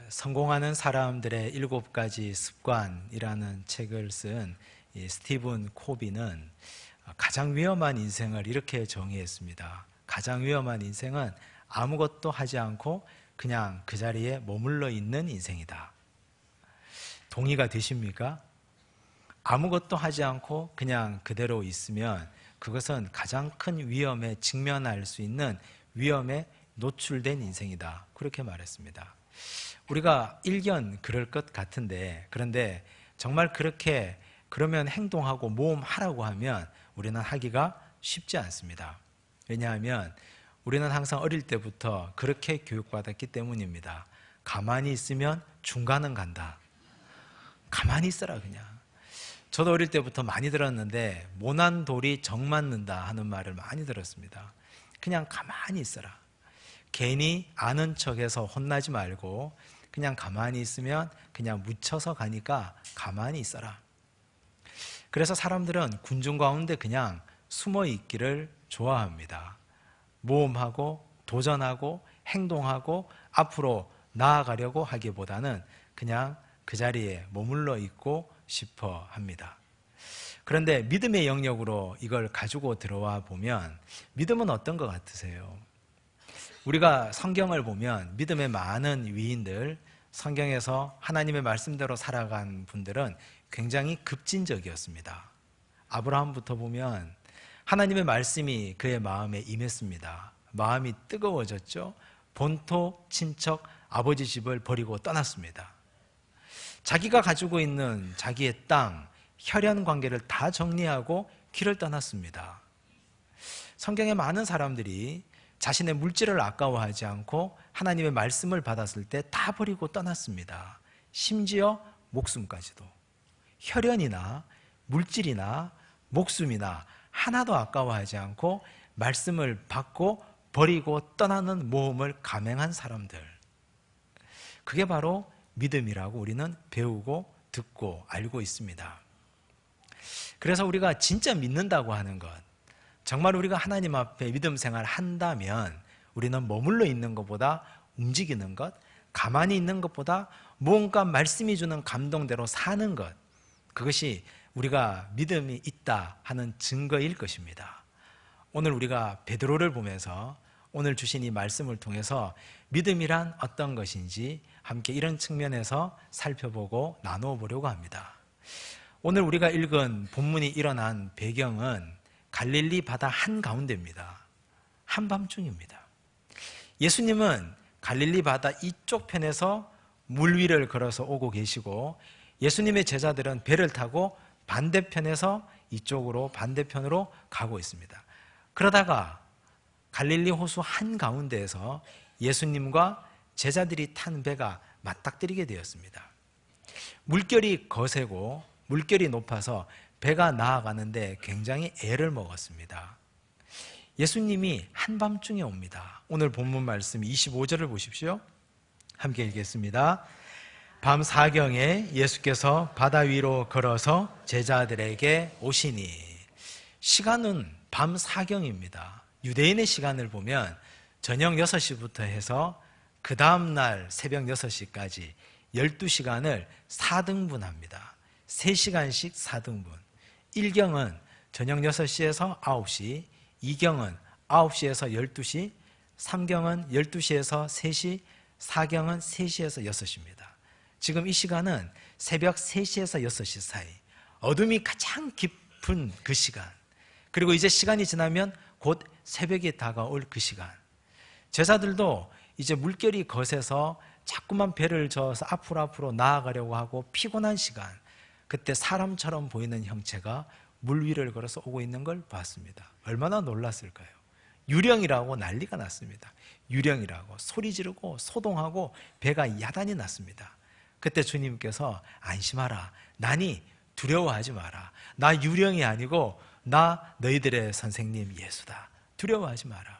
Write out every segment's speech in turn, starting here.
성공하는 사람들의 7가지 습관이라는 책을 쓴 스티븐 코비는 가장 위험한 인생을 이렇게 정의했습니다. 가장 위험한 인생은 아무것도 하지 않고 그냥 그 자리에 머물러 있는 인생이다. 동의가 되십니까? 아무것도 하지 않고 그냥 그대로 있으면 그것은 가장 큰 위험에 직면할 수 있는 위험에 노출된 인생이다. 그렇게 말했습니다. 우리가 일견 그럴 것 같은데, 그런데 정말 그러면 행동하고 모험하라고 하면 우리는 하기가 쉽지 않습니다. 왜냐하면 우리는 항상 어릴 때부터 그렇게 교육받았기 때문입니다. 가만히 있으면 중간은 간다. 가만히 있어라 그냥. 저도 어릴 때부터 많이 들었는데 모난 돌이 정 맞는다 하는 말을 많이 들었습니다. 그냥 가만히 있어라. 괜히 아는 척해서 혼나지 말고 그냥 가만히 있으면 그냥 묻혀서 가니까 가만히 있어라. 그래서 사람들은 군중 가운데 그냥 숨어 있기를 좋아합니다. 모험하고 도전하고 행동하고 앞으로 나아가려고 하기보다는 그냥 그 자리에 머물러 있고 싶어 합니다. 그런데 믿음의 영역으로 이걸 가지고 들어와 보면 믿음은 어떤 것 같으세요? 우리가 성경을 보면 믿음의 많은 위인들, 성경에서 하나님의 말씀대로 살아간 분들은 굉장히 급진적이었습니다. 아브라함부터 보면 하나님의 말씀이 그의 마음에 임했습니다. 마음이 뜨거워졌죠. 본토, 친척, 아버지 집을 버리고 떠났습니다. 자기가 가지고 있는 자기의 땅, 혈연 관계를 다 정리하고 길을 떠났습니다. 성경의 많은 사람들이 자신의 물질을 아까워하지 않고 하나님의 말씀을 받았을 때 다 버리고 떠났습니다. 심지어 목숨까지도. 혈연이나 물질이나 목숨이나 하나도 아까워하지 않고 말씀을 받고 버리고 떠나는 모험을 감행한 사람들. 그게 바로 믿음이라고 우리는 배우고 듣고 알고 있습니다. 그래서 우리가 진짜 믿는다고 하는 것, 정말 우리가 하나님 앞에 믿음 생활 한다면 우리는 머물러 있는 것보다 움직이는 것, 가만히 있는 것보다 무언가 말씀이 주는 감동대로 사는 것, 그것이 우리가 믿음이 있다 하는 증거일 것입니다. 오늘 우리가 베드로를 보면서 오늘 주신 이 말씀을 통해서 믿음이란 어떤 것인지 함께 이런 측면에서 살펴보고 나누어 보려고 합니다. 오늘 우리가 읽은 본문이 일어난 배경은 갈릴리 바다 한가운데입니다. 한밤중입니다. 예수님은 갈릴리 바다 이쪽 편에서 물 위를 걸어서 오고 계시고 예수님의 제자들은 배를 타고 반대편에서 이쪽으로 반대편으로 가고 있습니다. 그러다가 갈릴리 호수 한가운데에서 예수님과 제자들이 탄 배가 맞닥뜨리게 되었습니다. 물결이 거세고 물결이 높아서 배가 나아가는데 굉장히 애를 먹었습니다. 예수님이 한밤중에 옵니다. 오늘 본문 말씀 25절을 보십시오. 함께 읽겠습니다. 밤 사경에 예수께서 바다 위로 걸어서 제자들에게 오시니. 시간은 밤 사경입니다. 유대인의 시간을 보면 저녁 6시부터 해서 그 다음날 새벽 6시까지 12시간을 4등분합니다. 3시간씩 4등분. 1경은 저녁 6시에서 9시, 2경은 9시에서 12시, 3경은 12시에서 3시, 4경은 3시에서 6시입니다. 지금 이 시간은 새벽 3시에서 6시 사이, 어둠이 가장 깊은 그 시간, 그리고 이제 시간이 지나면 곧 새벽이 다가올 그 시간. 제자들도 이제 물결이 거세서 자꾸만 배를 저어서 앞으로 나아가려고 하고 피곤한 시간, 그때 사람처럼 보이는 형체가 물 위를 걸어서 오고 있는 걸 봤습니다. 얼마나 놀랐을까요? 유령이라고 난리가 났습니다. 유령이라고 소리 지르고 소동하고 배가 야단이 났습니다. 그때 주님께서 안심하라, 나니 두려워하지 마라, 나 유령이 아니고 나 너희들의 선생님 예수다, 두려워하지 마라.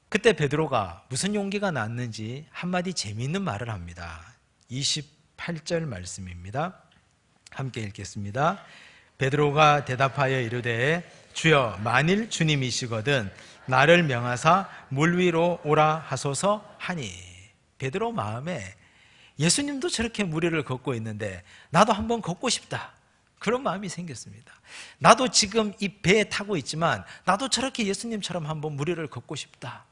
그때 베드로가 무슨 용기가 났는지 한마디 재미있는 말을 합니다. 28절 말씀입니다. 함께 읽겠습니다. 베드로가 대답하여 이르되 주여, 만일 주님이시거든 나를 명하사 물 위로 오라 하소서 하니. 베드로 마음에 예수님도 저렇게 무리를 걷고 있는데 나도 한번 걷고 싶다, 그런 마음이 생겼습니다. 나도 지금 이 배에 타고 있지만 나도 저렇게 예수님처럼 한번 무리를 걷고 싶다.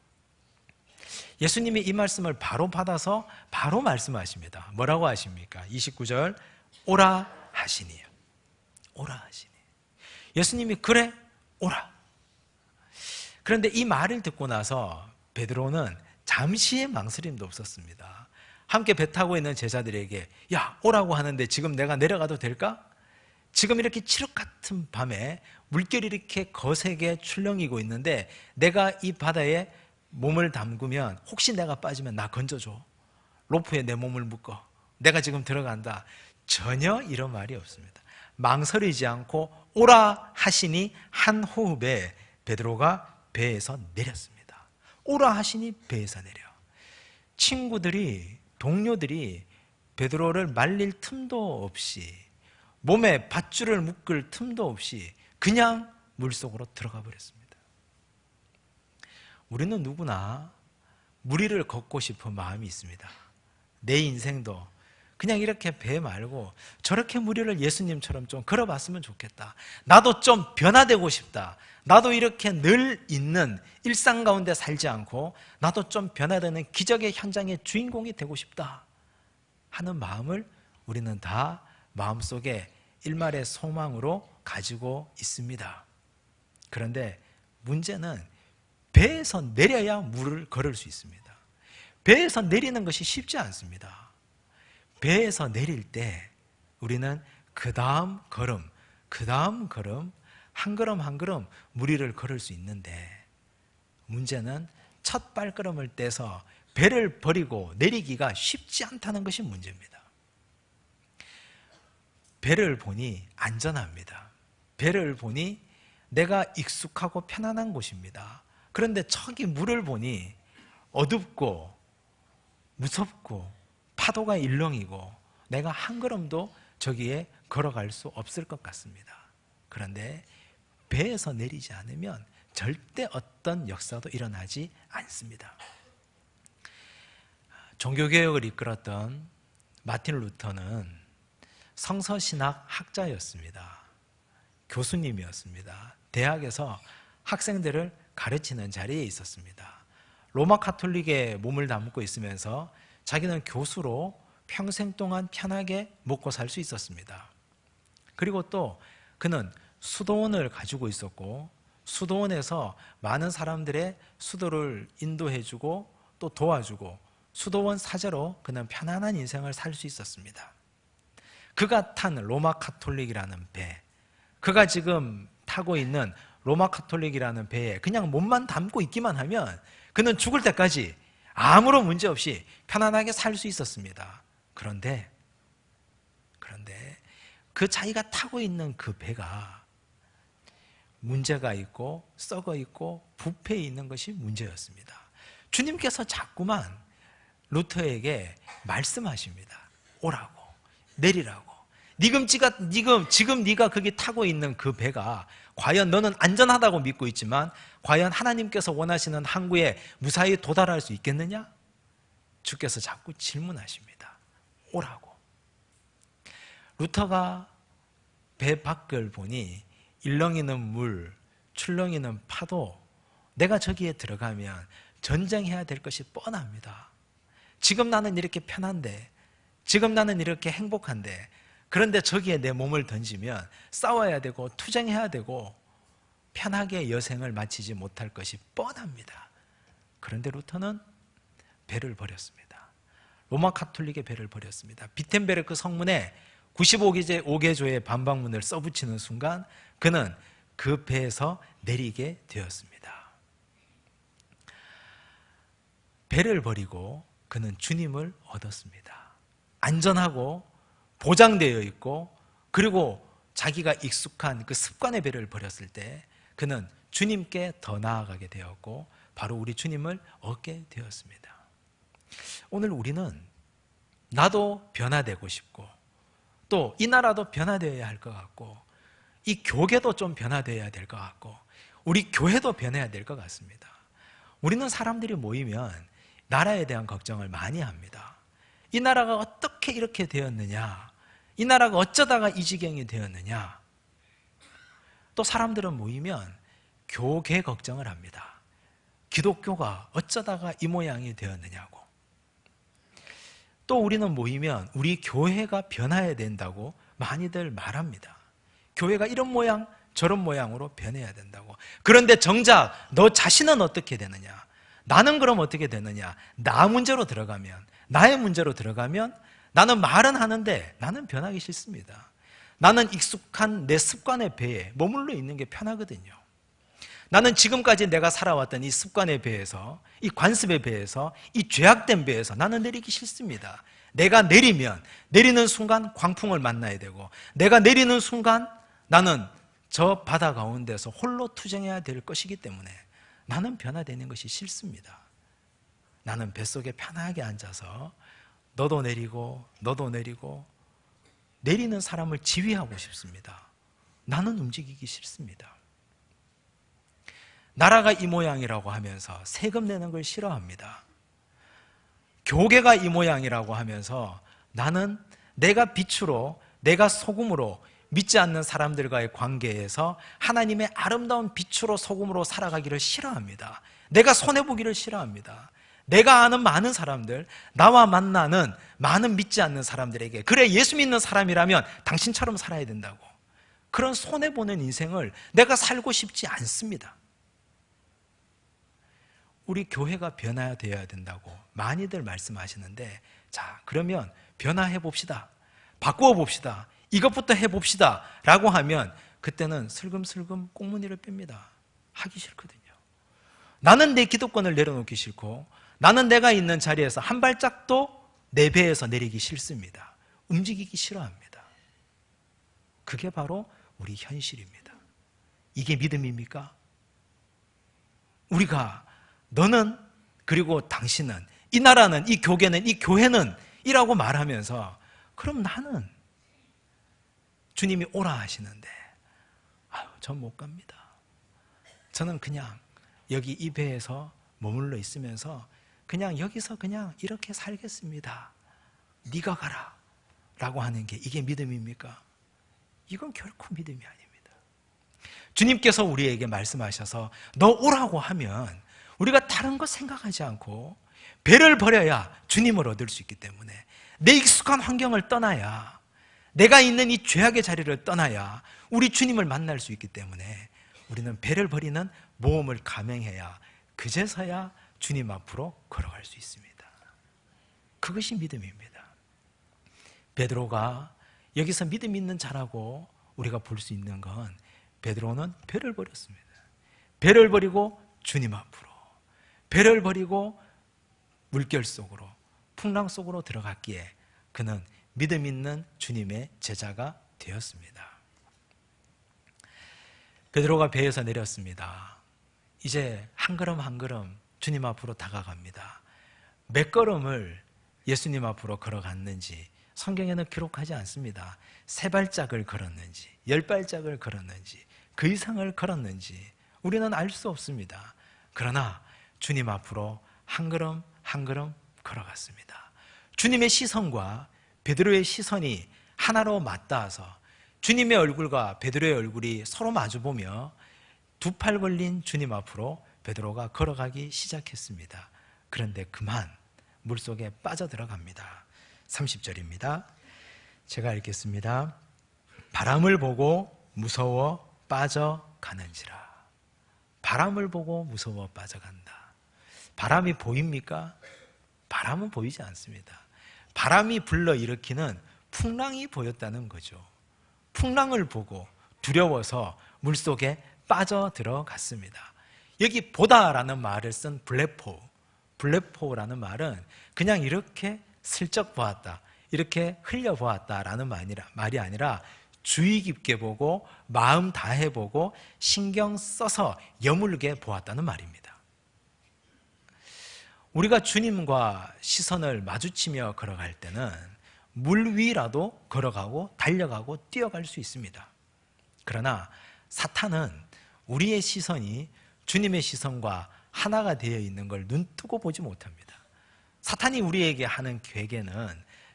예수님이 이 말씀을 바로 받아서 바로 말씀하십니다. 뭐라고 하십니까? 29절, 오라 하시니요. 오라 하시니. 예수님이 그래, 오라. 그런데 이 말을 듣고 나서 베드로는 잠시의 망설임도 없었습니다. 함께 배 타고 있는 제자들에게, 야, 오라고 하는데 지금 내가 내려가도 될까? 지금 이렇게 칠흑 같은 밤에 물결이 이렇게 거세게 출렁이고 있는데 내가 이 바다에 몸을 담그면 혹시 내가 빠지면 나 건져줘. 로프에 내 몸을 묶어. 내가 지금 들어간다. 전혀 이런 말이 없습니다. 망설이지 않고 오라 하시니 한 호흡에 베드로가 배에서 내렸습니다. 오라 하시니 배에서 내려. 친구들이, 동료들이 베드로를 말릴 틈도 없이, 몸에 밧줄을 묶을 틈도 없이 그냥 물속으로 들어가 버렸습니다. 우리는 누구나 무리를 걷고 싶은 마음이 있습니다. 내 인생도 그냥 이렇게 배 말고 저렇게 무리를 예수님처럼 좀 걸어봤으면 좋겠다. 나도 좀 변화되고 싶다. 나도 이렇게 늘 있는 일상 가운데 살지 않고 나도 좀 변화되는 기적의 현장의 주인공이 되고 싶다 하는 마음을 우리는 다 마음속에 일말의 소망으로 가지고 있습니다. 그런데 문제는 배에서 내려야 물을 걸을 수 있습니다. 배에서 내리는 것이 쉽지 않습니다. 배에서 내릴 때 우리는 그 다음 걸음 한 걸음 한 걸음 무리를 걸을 수 있는데, 문제는 첫 발걸음을 떼서 배를 버리고 내리기가 쉽지 않다는 것이 문제입니다. 배를 보니 안전합니다. 배를 보니 내가 익숙하고 편안한 곳입니다. 그런데 저기 물을 보니 어둡고 무섭고 파도가 일렁이고 내가 한 걸음도 저기에 걸어갈 수 없을 것 같습니다. 그런데 배에서 내리지 않으면 절대 어떤 역사도 일어나지 않습니다. 종교개혁을 이끌었던 마틴 루터는 성서신학 학자였습니다. 교수님이었습니다. 대학에서 학생들을 가르치는 자리에 있었습니다. 로마 카톨릭에 몸을 담고 있으면서 자기는 교수로 평생 동안 편하게 먹고 살 수 있었습니다. 그리고 또 그는 수도원을 가지고 있었고 수도원에서 많은 사람들의 수도를 인도해주고 또 도와주고 수도원 사제로 그는 편안한 인생을 살 수 있었습니다. 그가 탄 로마 카톨릭이라는 배, 그가 지금 타고 있는 로마 카톨릭이라는 배에 그냥 몸만 담고 있기만 하면 그는 죽을 때까지 아무런 문제 없이 편안하게 살 수 있었습니다. 그런데 그 자기가 타고 있는 그 배가 문제가 있고 썩어 있고 부패해 있는 것이 문제였습니다. 주님께서 자꾸만 루터에게 말씀하십니다. 오라고, 내리라고. 지금 네가 거기 타고 있는 그 배가 과연 너는 안전하다고 믿고 있지만 과연 하나님께서 원하시는 항구에 무사히 도달할 수 있겠느냐? 주께서 자꾸 질문하십니다. 오라고. 루터가 배 밖을 보니 일렁이는 물, 출렁이는 파도, 내가 저기에 들어가면 전쟁해야 될 것이 뻔합니다. 지금 나는 이렇게 편한데, 지금 나는 이렇게 행복한데, 그런데 저기에 내 몸을 던지면 싸워야 되고 투쟁해야 되고 편하게 여생을 마치지 못할 것이 뻔합니다. 그런데 루터는 배를 버렸습니다. 로마 카톨릭의 배를 버렸습니다. 비텐베르크 성문에 95개조의 반박문을 써붙이는 순간 그는 그 배에서 내리게 되었습니다. 배를 버리고 그는 주님을 얻었습니다. 안전하고 보장되어 있고 그리고 자기가 익숙한 그 습관의 배를 버렸을 때 그는 주님께 더 나아가게 되었고 바로 우리 주님을 얻게 되었습니다. 오늘 우리는 나도 변화되고 싶고 또 이 나라도 변화되어야 할 것 같고 이 교계도 좀 변화되어야 될 것 같고 우리 교회도 변해야 될 것 같습니다. 우리는 사람들이 모이면 나라에 대한 걱정을 많이 합니다. 이 나라가 어떻게 이렇게 되었느냐? 이 나라가 어쩌다가 이 지경이 되었느냐? 또 사람들은 모이면 교계 걱정을 합니다. 기독교가 어쩌다가 이 모양이 되었느냐고. 또 우리는 모이면 우리 교회가 변화해야 된다고 많이들 말합니다. 교회가 이런 모양 저런 모양으로 변해야 된다고. 그런데 정작 너 자신은 어떻게 되느냐? 나는 그럼 어떻게 되느냐? 나 문제로 들어가면, 나의 문제로 들어가면 나는 말은 하는데 나는 변하기 싫습니다. 나는 익숙한 내 습관의 배에 머물러 있는 게 편하거든요. 나는 지금까지 내가 살아왔던 이 습관의 배에서, 이 관습의 배에서, 이 죄악된 배에서 나는 내리기 싫습니다. 내가 내리는 순간 광풍을 만나야 되고, 내가 내리는 순간 나는 저 바다 가운데서 홀로 투쟁해야 될 것이기 때문에 나는 변화되는 것이 싫습니다. 나는 뱃속에 편하게 앉아서 너도 내리고 너도 내리고 내리는 사람을 지휘하고 싶습니다. 나는 움직이기 싫습니다. 나라가 이 모양이라고 하면서 세금 내는 걸 싫어합니다. 교계가 이 모양이라고 하면서 나는 내가 빛으로, 내가 소금으로 믿지 않는 사람들과의 관계에서 하나님의 아름다운 빛으로 소금으로 살아가기를 싫어합니다. 내가 손해보기를 싫어합니다. 내가 아는 많은 사람들, 나와 만나는 많은 믿지 않는 사람들에게 그래 예수 믿는 사람이라면 당신처럼 살아야 된다고, 그런 손해보는 인생을 내가 살고 싶지 않습니다. 우리 교회가 변화되어야 된다고 많이들 말씀하시는데, 자, 그러면 변화해 봅시다. 바꾸어 봅시다. 이것부터 해봅시다 라고 하면 그때는 슬금슬금 꽁무니를 뺍니다. 하기 싫거든요. 나는 내 기득권을 내려놓기 싫고, 나는 내가 있는 자리에서 한 발짝도 내 배에서 내리기 싫습니다. 움직이기 싫어합니다. 그게 바로 우리 현실입니다. 이게 믿음입니까? 우리가 너는, 그리고 당신은, 이 나라는, 이 교계는, 이 교회는 이라고 말하면서, 그럼 나는 주님이 오라 하시는데 전 못 갑니다. 저는 그냥 여기 이 배에서 머물러 있으면서 그냥 여기서 그냥 이렇게 살겠습니다. 네가 가라 라고 하는 게 이게 믿음입니까? 이건 결코 믿음이 아닙니다. 주님께서 우리에게 말씀하셔서 너 오라고 하면 우리가 다른 거 생각하지 않고 배를 버려야 주님을 얻을 수 있기 때문에, 내 익숙한 환경을 떠나야, 내가 있는 이 죄악의 자리를 떠나야 우리 주님을 만날 수 있기 때문에 우리는 배를 버리는 모험을 감행해야 그제서야 주님 앞으로 걸어갈 수 있습니다. 그것이 믿음입니다. 베드로가 여기서 믿음 있는 자라고 우리가 볼 수 있는 건, 베드로는 배를 버렸습니다. 배를 버리고 주님 앞으로, 배를 버리고 물결 속으로, 풍랑 속으로 들어갔기에 그는 믿음 있는 주님의 제자가 되었습니다. 베드로가 배에서 내렸습니다. 이제 한 걸음 한 걸음 주님 앞으로 다가갑니다. 몇 걸음을 예수님 앞으로 걸어갔는지 성경에는 기록하지 않습니다. 3발짝을 걸었는지 10발짝을 걸었는지 그 이상을 걸었는지 우리는 알 수 없습니다. 그러나 주님 앞으로 한 걸음 한 걸음 걸어갔습니다. 주님의 시선과 베드로의 시선이 하나로 맞닿아서 주님의 얼굴과 베드로의 얼굴이 서로 마주보며 두 팔 걸린 주님 앞으로 베드로가 걸어가기 시작했습니다. 그런데 그만 물속에 빠져들어갑니다. 30절입니다. 제가 읽겠습니다. 바람을 보고 무서워 빠져가는지라. 바람을 보고 무서워 빠져간다. 바람이 보입니까? 바람은 보이지 않습니다. 바람이 불러일으키는 풍랑이 보였다는 거죠. 풍랑을 보고 두려워서 물속에 빠져들어갔습니다. 여기 보다라는 말을 쓴 블레포라는 말은 그냥 이렇게 슬쩍 보았다, 이렇게 흘려보았다라는 말이 아니라 주의 깊게 보고 마음 다해 보고 신경 써서 여물게 보았다는 말입니다. 우리가 주님과 시선을 마주치며 걸어갈 때는 물 위라도 걸어가고 달려가고 뛰어갈 수 있습니다. 그러나 사탄은 우리의 시선이 주님의 시선과 하나가 되어 있는 걸 눈뜨고 보지 못합니다. 사탄이 우리에게 하는 괴계는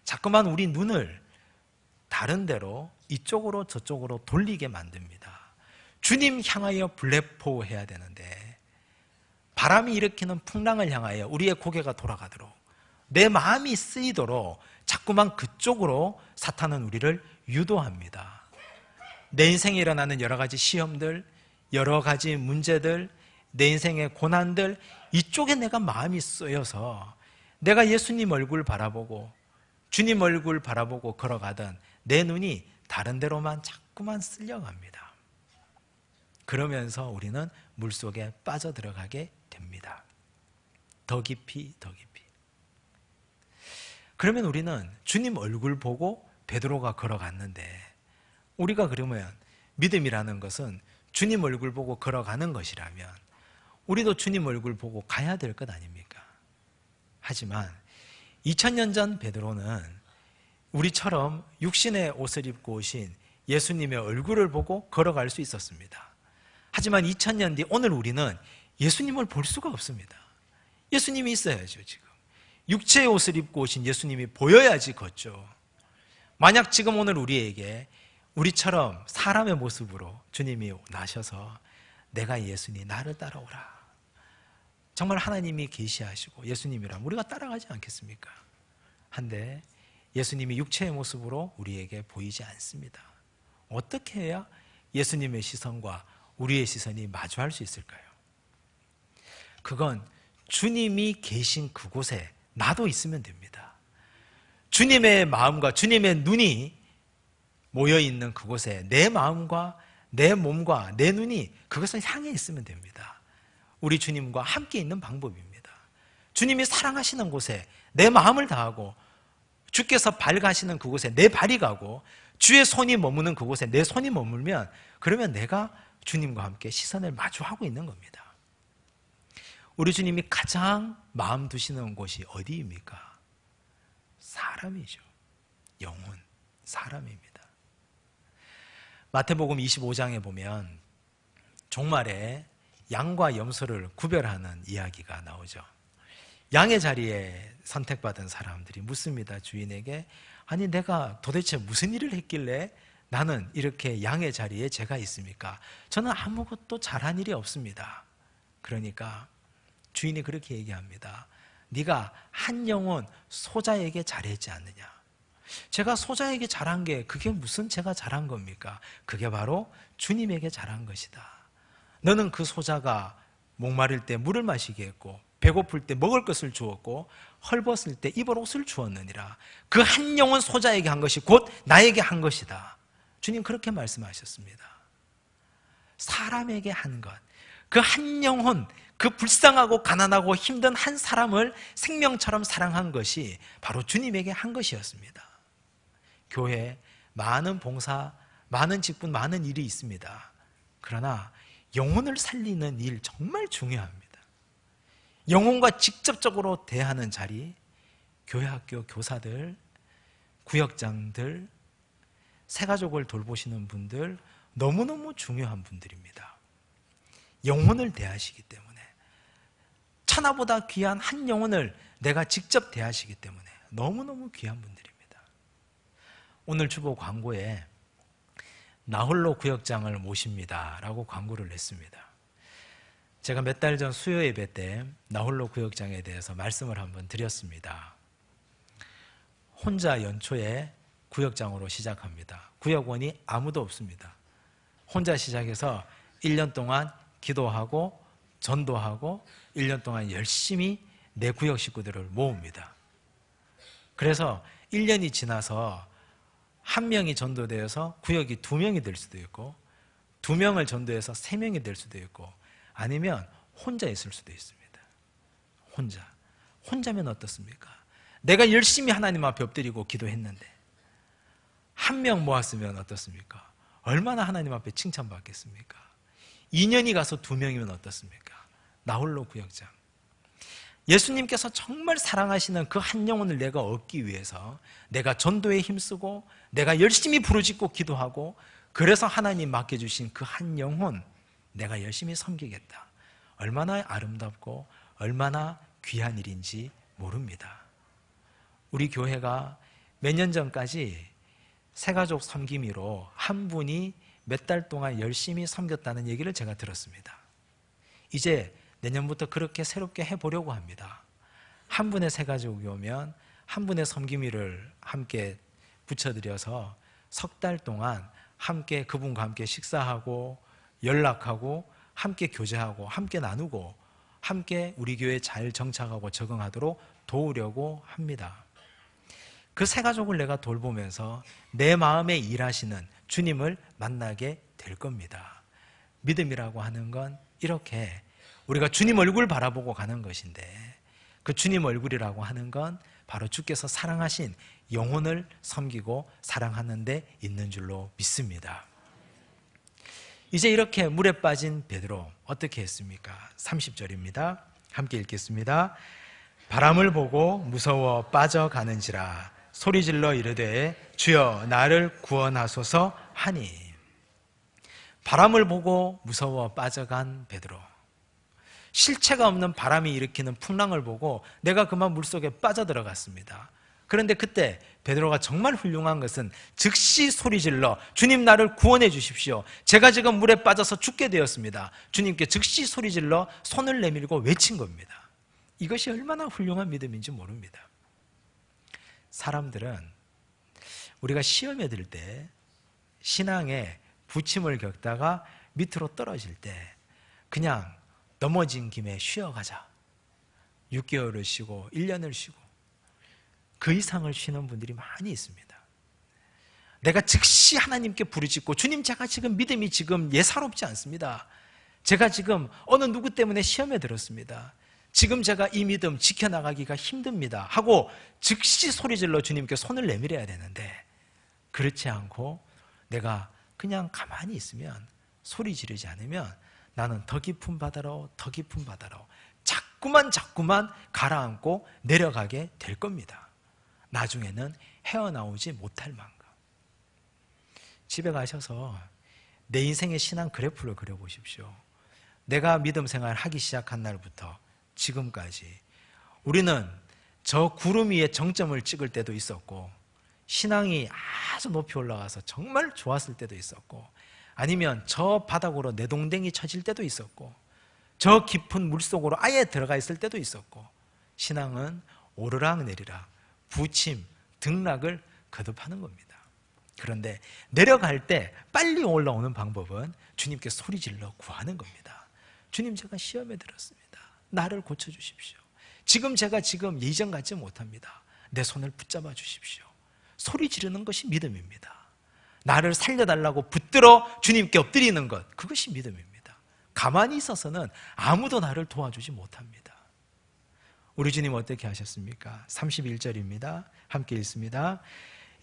자꾸만 우리 눈을 다른 데로 이쪽으로 저쪽으로 돌리게 만듭니다. 주님 향하여 블레포해야 되는데 바람이 일으키는 풍랑을 향하여 우리의 고개가 돌아가도록 내 마음이 쓰이도록 자꾸만 그쪽으로 사탄은 우리를 유도합니다. 내 인생에 일어나는 여러 가지 시험들, 여러 가지 문제들, 내 인생의 고난들, 이쪽에 내가 마음이 쓰여서 내가 예수님 얼굴 바라보고 주님 얼굴 바라보고 걸어가던 내 눈이 다른 데로만 자꾸만 쓸려갑니다. 그러면서 우리는 물속에 빠져들어가게 됩니다. 더 깊이 더 깊이. 그러면 우리는 주님 얼굴 보고 베드로가 걸어갔는데 우리가 그러면 믿음이라는 것은 주님 얼굴 보고 걸어가는 것이라면 우리도 주님 얼굴 보고 가야 될 것 아닙니까? 하지만 2000년 전 베드로는 우리처럼 육신의 옷을 입고 오신 예수님의 얼굴을 보고 걸어갈 수 있었습니다. 하지만 2000년 뒤 오늘 우리는 예수님을 볼 수가 없습니다. 예수님이 있어야죠. 지금 육체의 옷을 입고 오신 예수님이 보여야지 걷죠. 만약 지금 오늘 우리에게 우리처럼 사람의 모습으로 주님이 나셔서 내가 예수니 나를 따라오라, 정말 하나님이 계시하시고 예수님이라면 우리가 따라가지 않겠습니까? 한데 예수님이 육체의 모습으로 우리에게 보이지 않습니다. 어떻게 해야 예수님의 시선과 우리의 시선이 마주할 수 있을까요? 그건 주님이 계신 그곳에 나도 있으면 됩니다. 주님의 마음과 주님의 눈이 모여있는 그곳에 내 마음과 내 몸과 내 눈이 그것을 향해 있으면 됩니다. 우리 주님과 함께 있는 방법입니다. 주님이 사랑하시는 곳에 내 마음을 다하고 주께서 발 가시는 그곳에 내 발이 가고 주의 손이 머무는 그곳에 내 손이 머물면 그러면 내가 주님과 함께 시선을 마주하고 있는 겁니다. 우리 주님이 가장 마음 두시는 곳이 어디입니까? 사람이죠. 영혼, 사람입니다. 마태복음 25장에 보면 종말에 양과 염소를 구별하는 이야기가 나오죠. 양의 자리에 선택받은 사람들이 묻습니다. 주인에게, 아니 내가 도대체 무슨 일을 했길래 나는 이렇게 양의 자리에 제가 있습니까? 저는 아무것도 잘한 일이 없습니다. 그러니까 주인이 그렇게 얘기합니다. 네가 한 영혼 소자에게 잘했지 않느냐? 제가 소자에게 잘한 게 그게 무슨 제가 잘한 겁니까? 그게 바로 주님에게 잘한 것이다. 너는 그 소자가 목마를 때 물을 마시게 했고 배고플 때 먹을 것을 주었고 헐벗을 때 입을 옷을 주었느니라. 그 한 영혼 소자에게 한 것이 곧 나에게 한 것이다. 주님 그렇게 말씀하셨습니다. 사람에게 한 것, 그 한 영혼, 그 불쌍하고 가난하고 힘든 한 사람을 생명처럼 사랑한 것이 바로 주님에게 한 것이었습니다. 교회에 많은 봉사, 많은 직분, 많은 일이 있습니다. 그러나 영혼을 살리는 일 정말 중요합니다. 영혼과 직접적으로 대하는 자리, 교회 학교 교사들, 구역장들, 새가족을 돌보시는 분들 너무너무 중요한 분들입니다. 영혼을 대하시기 때문에, 천하보다 귀한 한 영혼을 내가 직접 대하시기 때문에 너무너무 귀한 분들입니다. 오늘 주보 광고에 나홀로 구역장을 모십니다 라고 광고를 냈습니다. 제가 몇 달 전 수요 예배 때 나홀로 구역장에 대해서 말씀을 한번 드렸습니다. 혼자 연초에 구역장으로 시작합니다. 구역원이 아무도 없습니다. 혼자 시작해서 1년 동안 기도하고 전도하고 1년 동안 열심히 내 구역 식구들을 모읍니다. 그래서 1년이 지나서 한 명이 전도되어서 구역이 2명이 될 수도 있고 2명을 전도해서 3명이 될 수도 있고 아니면 혼자 있을 수도 있습니다. 혼자면 어떻습니까? 내가 열심히 하나님 앞에 엎드리고 기도했는데 한 명 모았으면 어떻습니까? 얼마나 하나님 앞에 칭찬받겠습니까? 2년이 가서 2명이면 어떻습니까? 나홀로 구역장. 예수님께서 정말 사랑하시는 그 한 영혼을 내가 얻기 위해서 내가 전도에 힘쓰고 내가 열심히 부르짖고 기도하고 그래서 하나님 맡겨주신 그 한 영혼 내가 열심히 섬기겠다. 얼마나 아름답고 얼마나 귀한 일인지 모릅니다. 우리 교회가 몇 년 전까지 새가족 섬김이로 한 분이 몇 달 동안 열심히 섬겼다는 얘기를 제가 들었습니다. 이제 내년부터 그렇게 새롭게 해보려고 합니다. 한 분의 새가족이 오면 한 분의 섬김이를 함께 붙여드려서 석 달 동안 함께 그분과 함께 식사하고 연락하고 함께 교제하고 함께 나누고 함께 우리 교회에 잘 정착하고 적응하도록 도우려고 합니다. 그 새가족을 내가 돌보면서 내 마음에 일하시는 주님을 만나게 될 겁니다. 믿음이라고 하는 건 이렇게 우리가 주님 얼굴 바라보고 가는 것인데, 그 주님 얼굴이라고 하는 건 바로 주께서 사랑하신 영혼을 섬기고 사랑하는 데 있는 줄로 믿습니다. 이제 이렇게 물에 빠진 베드로 어떻게 했습니까? 30절입니다. 함께 읽겠습니다. 바람을 보고 무서워 빠져가는지라 소리질러 이르되 주여 나를 구원하소서 하니. 바람을 보고 무서워 빠져간 베드로, 실체가 없는 바람이 일으키는 풍랑을 보고 내가 그만 물속에 빠져들어갔습니다. 그런데 그때 베드로가 정말 훌륭한 것은 즉시 소리질러 주님 나를 구원해 주십시오. 제가 지금 물에 빠져서 죽게 되었습니다. 주님께 즉시 소리질러 손을 내밀고 외친 겁니다. 이것이 얼마나 훌륭한 믿음인지 모릅니다. 사람들은 우리가 시험에 들 때, 신앙에 부침을 겪다가 밑으로 떨어질 때 그냥 넘어진 김에 쉬어가자, 6개월을 쉬고 1년을 쉬고 그 이상을 쉬는 분들이 많이 있습니다. 내가 즉시 하나님께 부르짖고 주님, 제가 지금 믿음이 지금 예사롭지 않습니다. 제가 지금 어느 누구 때문에 시험에 들었습니다. 지금 제가 이 믿음 지켜나가기가 힘듭니다 하고 즉시 소리질러 주님께 손을 내밀어야 되는데, 그렇지 않고 내가 그냥 가만히 있으면, 소리 지르지 않으면 나는 더 깊은 바다로 더 깊은 바다로 자꾸만 가라앉고 내려가게 될 겁니다. 나중에는 헤어나오지 못할 만큼. 집에 가셔서 내 인생의 신앙 그래프를 그려보십시오. 내가 믿음 생활 하기 시작한 날부터 지금까지 우리는 저 구름 위에 정점을 찍을 때도 있었고, 신앙이 아주 높이 올라가서 정말 좋았을 때도 있었고, 아니면 저 바닥으로 내동댕이 쳐질 때도 있었고, 저 깊은 물속으로 아예 들어가 있을 때도 있었고, 신앙은 오르락 내리락, 부침, 등락을 거듭하는 겁니다. 그런데 내려갈 때 빨리 올라오는 방법은 주님께 소리질러 구하는 겁니다. 주님, 제가 시험에 들었습니다. 나를 고쳐주십시오. 지금 제가 예전 같지 못합니다. 내 손을 붙잡아 주십시오. 소리 지르는 것이 믿음입니다. 나를 살려달라고 붙들어 주님께 엎드리는 것, 그것이 믿음입니다. 가만히 있어서는 아무도 나를 도와주지 못합니다. 우리 주님 어떻게 하셨습니까? 31절입니다. 함께 읽습니다.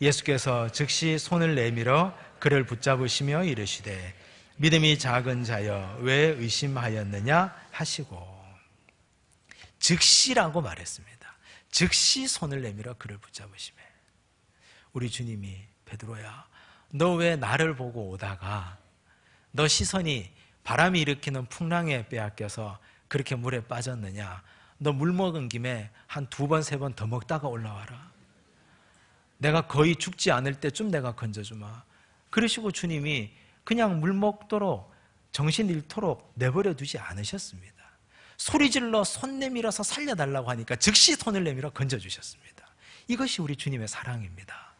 예수께서 즉시 손을 내밀어 그를 붙잡으시며 이르시되 믿음이 작은 자여 왜 의심하였느냐 하시고, 즉시라고 말했습니다. 즉시 손을 내밀어 그를 붙잡으시며. 우리 주님이 베드로야, 너 왜 나를 보고 오다가 너 시선이 바람이 일으키는 풍랑에 빼앗겨서 그렇게 물에 빠졌느냐? 너 물 먹은 김에 한 2번, 3번 더 먹다가 올라와라. 내가 거의 죽지 않을 때쯤 내가 건져주마. 그러시고 주님이 그냥 물 먹도록, 정신 잃도록 내버려 두지 않으셨습니다. 소리질러 손 내밀어서 살려달라고 하니까 즉시 손을 내밀어 건져주셨습니다. 이것이 우리 주님의 사랑입니다.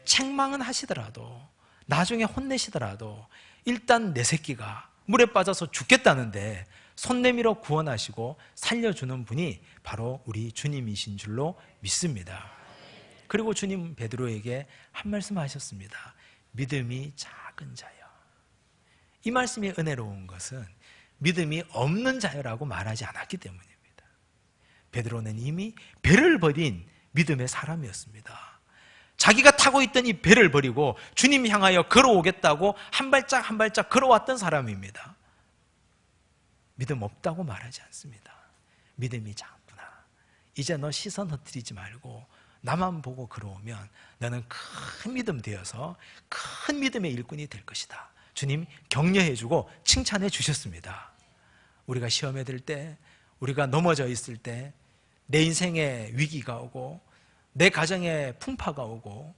책망은 하시더라도, 나중에 혼내시더라도 일단 내 새끼가 물에 빠져서 죽겠다는데 손 내밀어 구원하시고 살려주는 분이 바로 우리 주님이신 줄로 믿습니다. 그리고 주님 베드로에게 한 말씀 하셨습니다. 믿음이 작은 자여. 이 말씀이 은혜로운 것은 믿음이 없는 자여라고 말하지 않았기 때문입니다. 베드로는 이미 배를 버린 믿음의 사람이었습니다. 자기가 타고 있던 이 배를 버리고 주님 향하여 걸어오겠다고 한 발짝 한 발짝 걸어왔던 사람입니다. 믿음 없다고 말하지 않습니다. 믿음이 작구나. 이제 너 시선 흩뜨리지 말고 나만 보고 걸어오면 너는 큰 믿음 되어서 큰 믿음의 일꾼이 될 것이다. 주님 격려해주고 칭찬해 주셨습니다. 우리가 시험에 들 때, 우리가 넘어져 있을 때 내 인생에 위기가 오고 내 가정에 풍파가 오고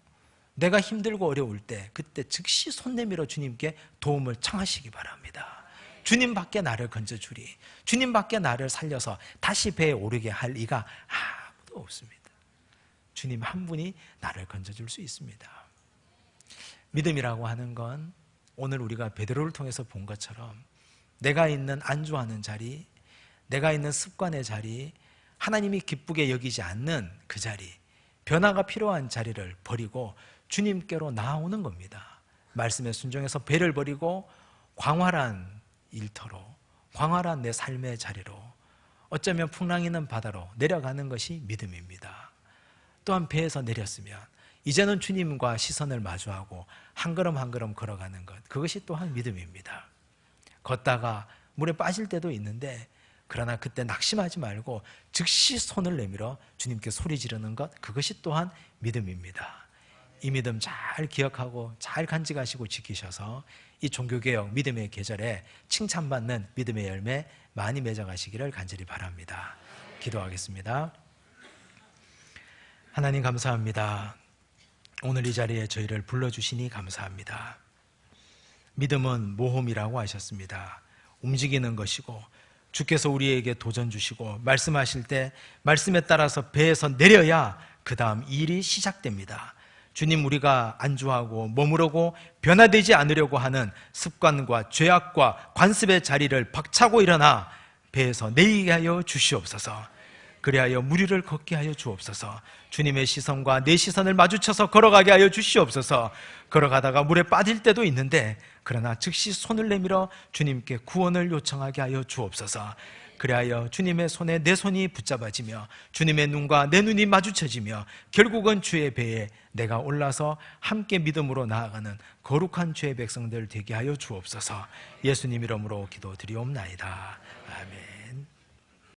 내가 힘들고 어려울 때 그때 즉시 손 내밀어 주님께 도움을 청하시기 바랍니다. 주님밖에 나를 건져주리, 주님밖에 나를 살려서 다시 배에 오르게 할 이가 아무도 없습니다. 주님 한 분이 나를 건져줄 수 있습니다. 믿음이라고 하는 건 오늘 우리가 베드로를 통해서 본 것처럼 내가 있는 안주하는 자리, 내가 있는 습관의 자리, 하나님이 기쁘게 여기지 않는 그 자리, 변화가 필요한 자리를 버리고 주님께로 나아오는 겁니다. 말씀에 순종해서 배를 버리고 광활한 일터로, 광활한 내 삶의 자리로, 어쩌면 풍랑 있는 바다로 내려가는 것이 믿음입니다. 또한 배에서 내렸으면 이제는 주님과 시선을 마주하고 한 걸음 한 걸음 걸어가는 것, 그것이 또한 믿음입니다. 걷다가 물에 빠질 때도 있는데 그러나 그때 낙심하지 말고 즉시 손을 내밀어 주님께 소리 지르는 것, 그것이 또한 믿음입니다. 이 믿음 잘 기억하고 잘 간직하시고 지키셔서 이 종교개혁 믿음의 계절에 칭찬받는 믿음의 열매 많이 맺어가시기를 간절히 바랍니다. 기도하겠습니다. 하나님 감사합니다. 오늘 이 자리에 저희를 불러주시니 감사합니다. 믿음은 모험이라고 하셨습니다. 움직이는 것이고 주께서 우리에게 도전 주시고 말씀하실 때 말씀에 따라서 배에서 내려야 그 다음 일이 시작됩니다. 주님, 우리가 안주하고 머무르고 변화되지 않으려고 하는 습관과 죄악과 관습의 자리를 박차고 일어나 배에서 내리게 하여 주시옵소서. 그리하여 무리를 걷게 하여 주옵소서. 주님의 시선과 내 시선을 마주쳐서 걸어가게 하여 주시옵소서. 걸어가다가 물에 빠질 때도 있는데 그러나 즉시 손을 내밀어 주님께 구원을 요청하게 하여 주옵소서. 그리하여 주님의 손에 내 손이 붙잡아지며 주님의 눈과 내 눈이 마주쳐지며 결국은 주의 배에 내가 올라서 함께 믿음으로 나아가는 거룩한 주의 백성들 되게 하여 주옵소서. 예수님 이름으로 기도드리옵나이다. 아멘.